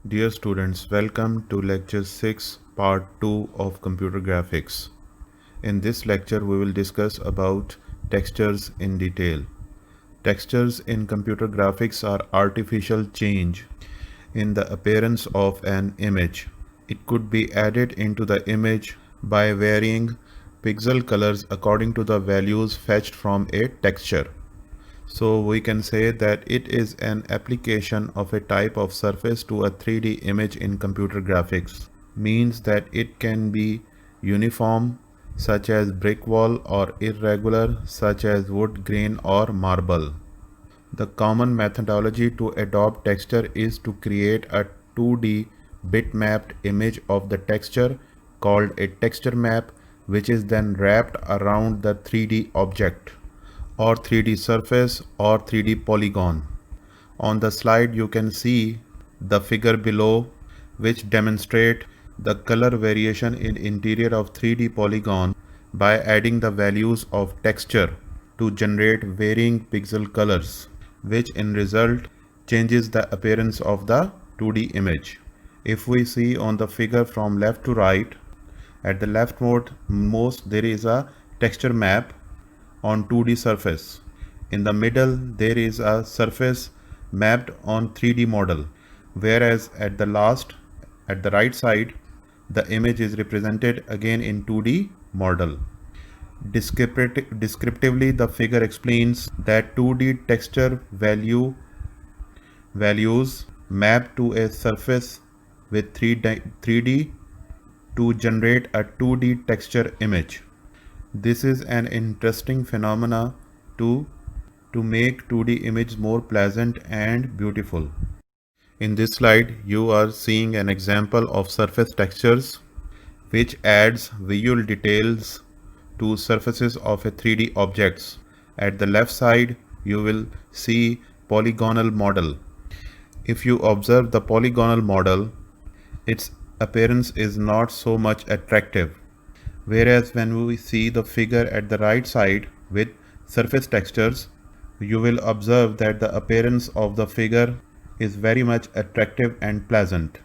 Dear students, welcome to lecture 6 part 2 of computer graphics. In this lecture we will discuss about textures in detail. Textures in computer graphics are artificial change in the appearance of an image. It could be added into the image by varying pixel colors according to the values fetched from a texture. So we can say that it is an application of a type of surface to a 3D image in computer graphics. Means that it can be uniform such as brick wall or irregular such as wood grain or marble. The common methodology to adopt texture is to create a 2D bitmapped image of the texture called a texture map, which is then wrapped around the 3D object or 3D surface or 3D polygon. On the slide you can see the figure below, which demonstrate the color variation in interior of 3D polygon by adding the values of texture to generate varying pixel colors, which in result changes the appearance of the 2D image. If we see on the figure from left to right, at the leftmost there is a texture map on 2D surface. In the middle there is a surface mapped on 3D model, whereas at the right side, the image is represented again in 2D model. Descriptively, the figure explains that 2D texture values map to a surface with 3D to generate a 2D texture image. This is an interesting phenomena to make 2D images more pleasant and beautiful. In this slide, you are seeing an example of surface textures which adds visual details to surfaces of a 3D objects. At the left side, you will see polygonal model. If you observe the polygonal model, its appearance is not so much attractive. Whereas when we see the figure at the right side with surface textures, you will observe that the appearance of the figure is very much attractive and pleasant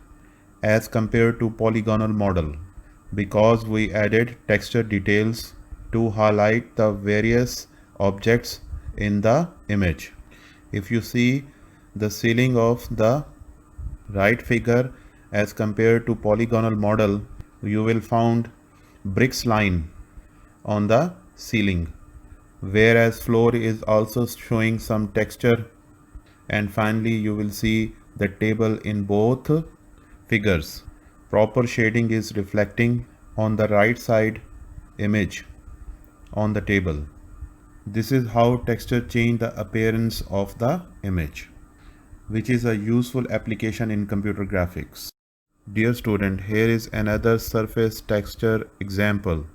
as compared to polygonal model, because we added texture details to highlight the various objects in the image. If you see the ceiling of the right figure as compared to polygonal model, you will find bricks line on the ceiling, whereas floor is also showing some texture, and finally you will see the table in both figures. Proper shading is reflecting on the right side image on the table. This is how texture change the appearance of the image, which is a useful application in computer graphics. Dear student, here is another surface texture example,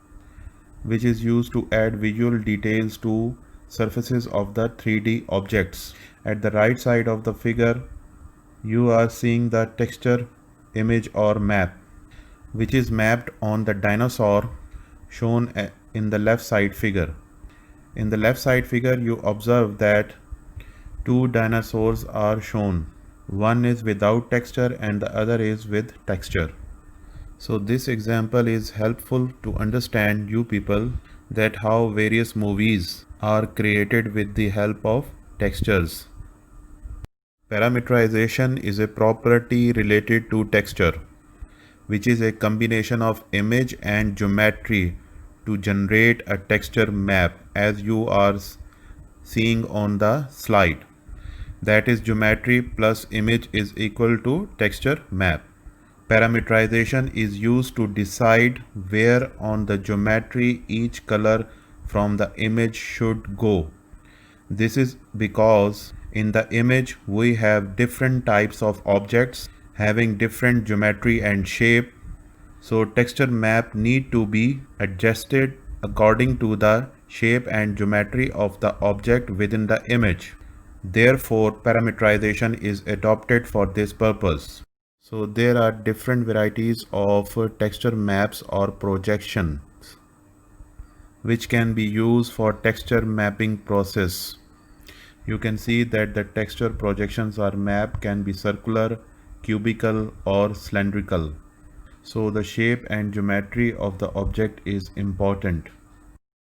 which is used to add visual details to surfaces of the 3D objects. At the right side of the figure, you are seeing the texture image or map, which is mapped on the dinosaur shown in the left side figure. In the left side figure, you observe that two dinosaurs are shown. One is without texture and the other is with texture. So this example is helpful to understand you people that how various movies are created with the help of textures. Parameterization is a property related to texture, which is a combination of image and geometry to generate a texture map, as you are seeing on the slide. That is, geometry plus image is equal to texture map. Parameterization is used to decide where on the geometry each color from the image should go. This is because in the image we have different types of objects having different geometry and shape, so texture map need to be adjusted according to the shape and geometry of the object within the image. Therefore, parameterization is adopted for this purpose. So there are different varieties of texture maps or projections which can be used for texture mapping process. You can see that the texture projections or map can be circular, cubical or cylindrical. So the shape and geometry of the object is important.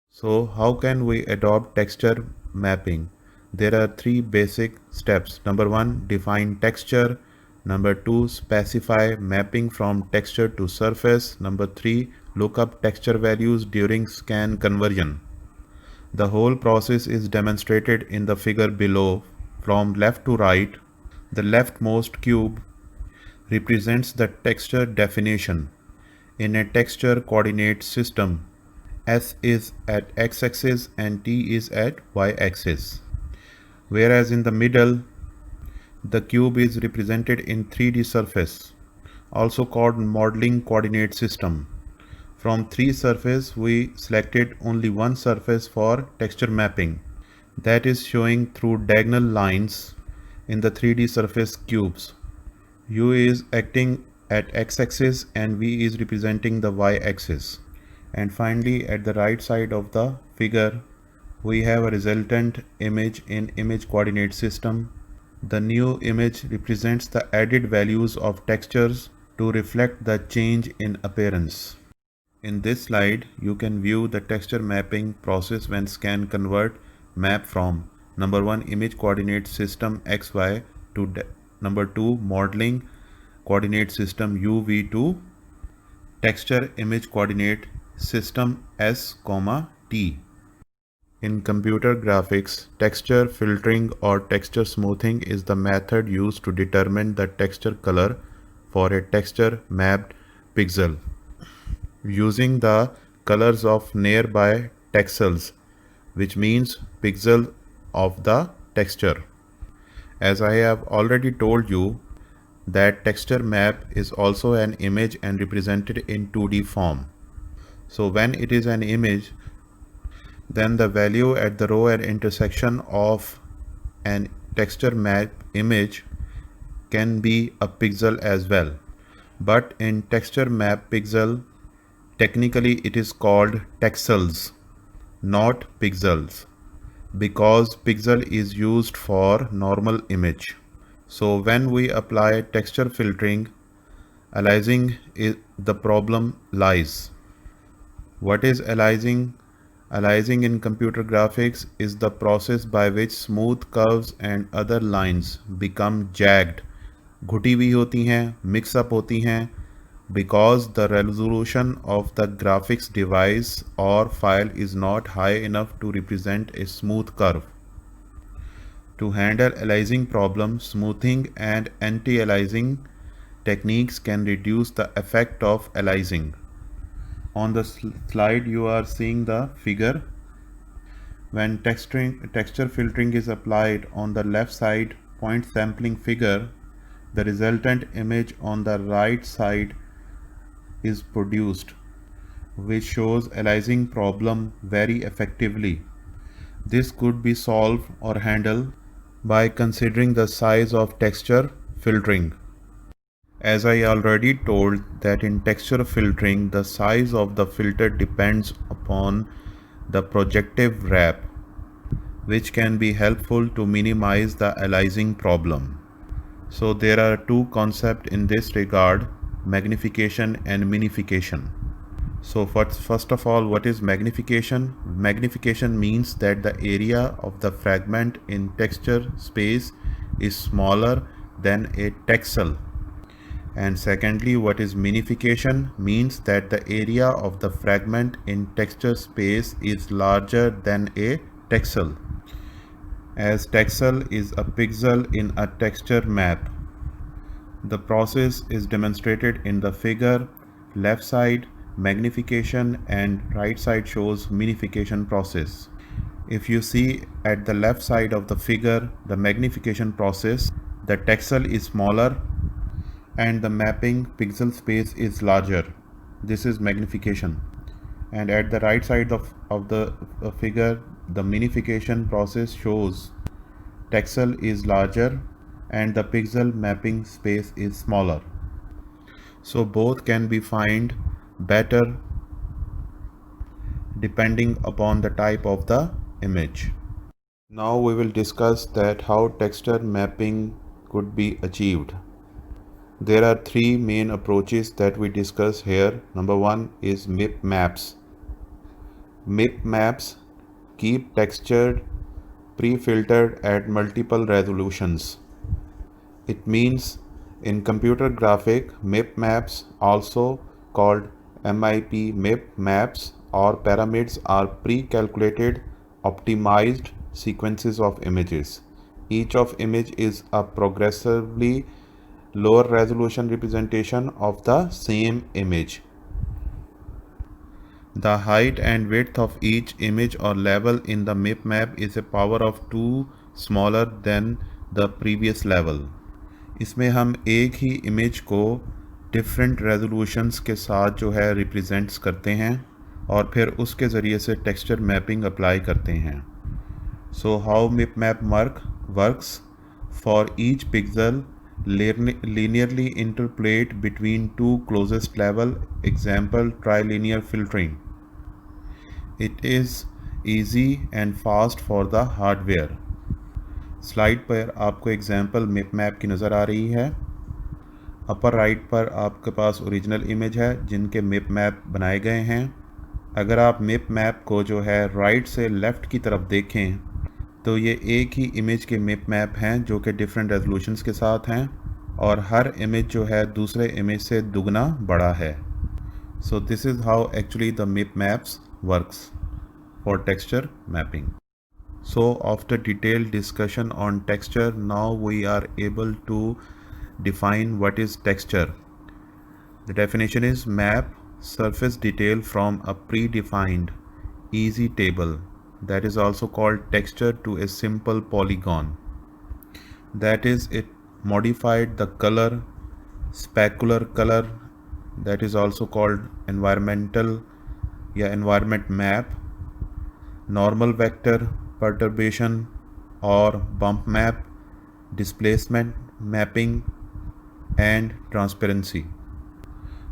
So how can we adopt texture mapping? There are three basic steps. Number one, define texture. Number two, specify mapping from texture to surface. Number three, look up texture values during scan conversion. The whole process is demonstrated in the figure below. From left to right, the leftmost cube represents the texture definition. In a texture coordinate system, S is at x-axis and T is at y-axis. Whereas in the middle, the cube is represented in 3D surface, also called modeling coordinate system. From three surfaces, we selected only one surface for texture mapping, that is showing through diagonal lines in the 3D surface cubes. U is acting at x-axis and V is representing the y-axis. And finally, at the right side of the figure, we have a resultant image in image coordinate system. The new image represents the added values of textures to reflect the change in appearance. In this slide, you can view the texture mapping process when scan convert map from number 1 image coordinate system XY to number 2 modeling coordinate system UV to texture image coordinate system S, T. In computer graphics, texture filtering or texture smoothing is the method used to determine the texture color for a texture mapped pixel using the colors of nearby texels, which means pixel of the texture. As I have already told you that texture map is also an image and represented in 2D form. So when it is an image, then the value at the row and intersection of an texture map image can be a pixel as well. But in texture map pixel, technically it is called texels, not pixels, because pixel is used for normal image. So when we apply texture filtering, aliasing is the problem lies. What is aliasing? Aliasing in computer graphics is the process by which smooth curves and other lines become jagged, घुटी हुई होती हैं, mix up होती हैं, because the resolution of the graphics device or file is not high enough to represent a smooth curve. To handle aliasing problem, smoothing and anti-aliasing techniques can reduce the effect of aliasing. On the slide you are seeing the figure. When texture filtering is applied on the left side point sampling figure, the resultant image on the right side is produced, which shows aliasing problem very effectively. This could be solved or handled by considering the size of texture filtering. As I already told that in texture filtering, the size of the filter depends upon the projective wrap, which can be helpful to minimize the aliasing problem. So there are two concepts in this regard, magnification and minification. So first of all, what is magnification? Magnification means that the area of the fragment in texture space is smaller than a texel. And secondly, what is minification? Means that the area of the fragment in texture space is larger than a texel, as texel is a pixel in a texture map. The process is demonstrated in the figure. Left side magnification and right side shows minification process. If you see at the left side of the figure, the magnification process, the texel is smaller and the mapping pixel space is larger. This is magnification. And at the right side of the figure, the minification process shows texel is larger and the pixel mapping space is smaller. So both can be found better depending upon the type of the image. Now we will discuss that how texture mapping could be achieved. There are three main approaches that we discuss here. Number one is MIP maps. MIP maps keep texture pre-filtered at multiple resolutions. It means in computer graphic, MIP maps, also called MIP MIP maps or pyramids, are pre-calculated optimized sequences of images. Each of image is a progressively lower resolution representation of the same image. The height and width of each image or level in the MIP map is a power of 2 smaller than the previous level. इसमें हम एक ही image को different resolutions के साथ जो है represents करते हैं और फिर उसके ज़रिए से टेक्सचर मैपिंग अप्लाई करते हैं. So how MIP map works? For each pixel, linearly interpolate between two closest level. Example, trilinear filtering. It is easy and fast for the hardware. Slide पर आपको एग्जाम्पल मिप मैप की नज़र आ रही है. Upper right पर आपके पास ओरिजिनल इमेज है जिनके मिप मैप बनाए गए हैं. अगर आप मिप मैप को जो है राइट से लेफ़्ट की तरफ देखें तो ये एक ही इमेज के मिप मैप हैं जो कि डिफरेंट रेजोल्यूशंस के साथ हैं और हर इमेज जो है दूसरे इमेज से दुगना बड़ा है. So this is how actually the mip maps works for texture mapping. So after detailed discussion on texture, now we are able to define what is texture. The definition is map surface detail from a predefined easy table, that is also called texture, to a simple polygon. That is, it modified the color, specular color, that is also called environmental environment map, normal vector, perturbation or bump map, displacement mapping, and transparency.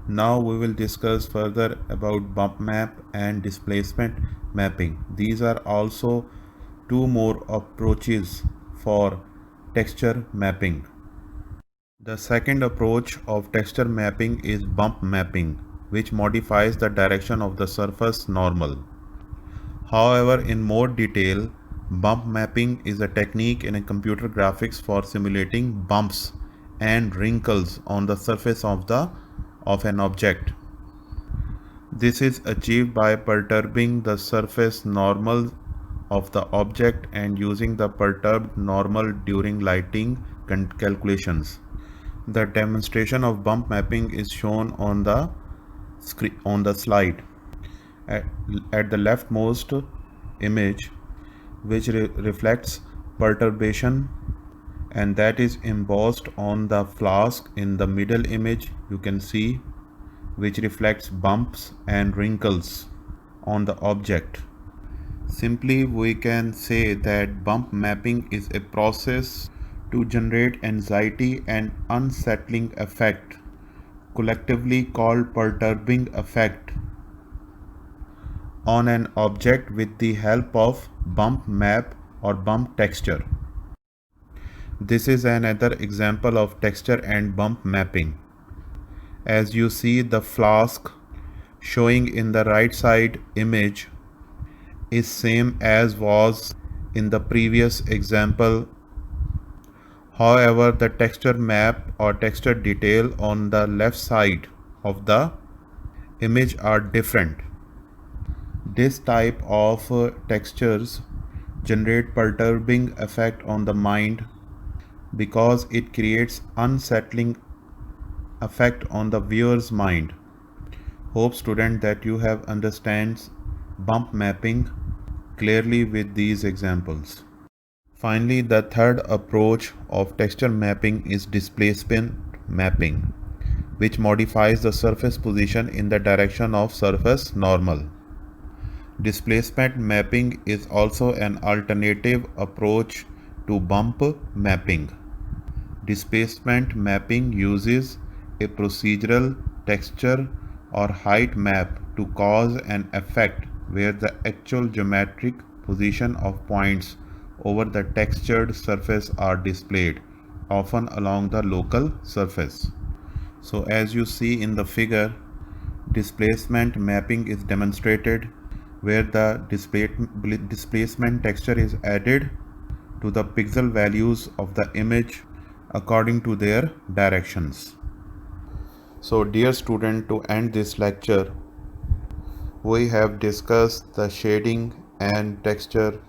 Now we will discuss further about bump map and displacement mapping. These are also two more approaches for texture mapping. The second approach of texture mapping is bump mapping, which modifies the direction of the surface normal. However, in more detail, bump mapping is a technique in a computer graphics for simulating bumps and wrinkles on the surface of an object. This is achieved by perturbing the surface normal of the object and using the perturbed normal during lighting calculations. The demonstration of bump mapping is shown on the slide. At the leftmost image, which reflects perturbation, and that is embossed on the flask. In the middle image, you can see which reflects bumps and wrinkles on the object. Simply, we can say that bump mapping is a process to generate anxiety and unsettling effect, collectively called perturbing effect, on an object with the help of bump map or bump texture. This is another example of texture and bump mapping. As you see, the flask showing in the right side image is same as was in the previous example. However, the texture map or texture detail on the left side of the image are different. This type of textures generate perturbing effect on the mind because it creates unsettling effect on the viewer's mind. Hope student that you have understands bump mapping clearly with these examples. Finally, the third approach of texture mapping is displacement mapping, which modifies the surface position in the direction of surface normal. Displacement mapping is also an alternative approach to bump mapping. Displacement mapping uses a procedural texture or height map to cause an effect where the actual geometric position of points over the textured surface are displayed, often along the local surface. So as you see in the figure, displacement mapping is demonstrated where the displacement texture is added to the pixel values of the image according to their directions. So dear student, to end this lecture, we have discussed the shading and texture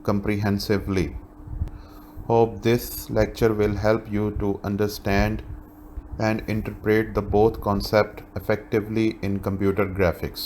comprehensively. Hope this lecture will help you to understand and interpret the both concept effectively in computer graphics.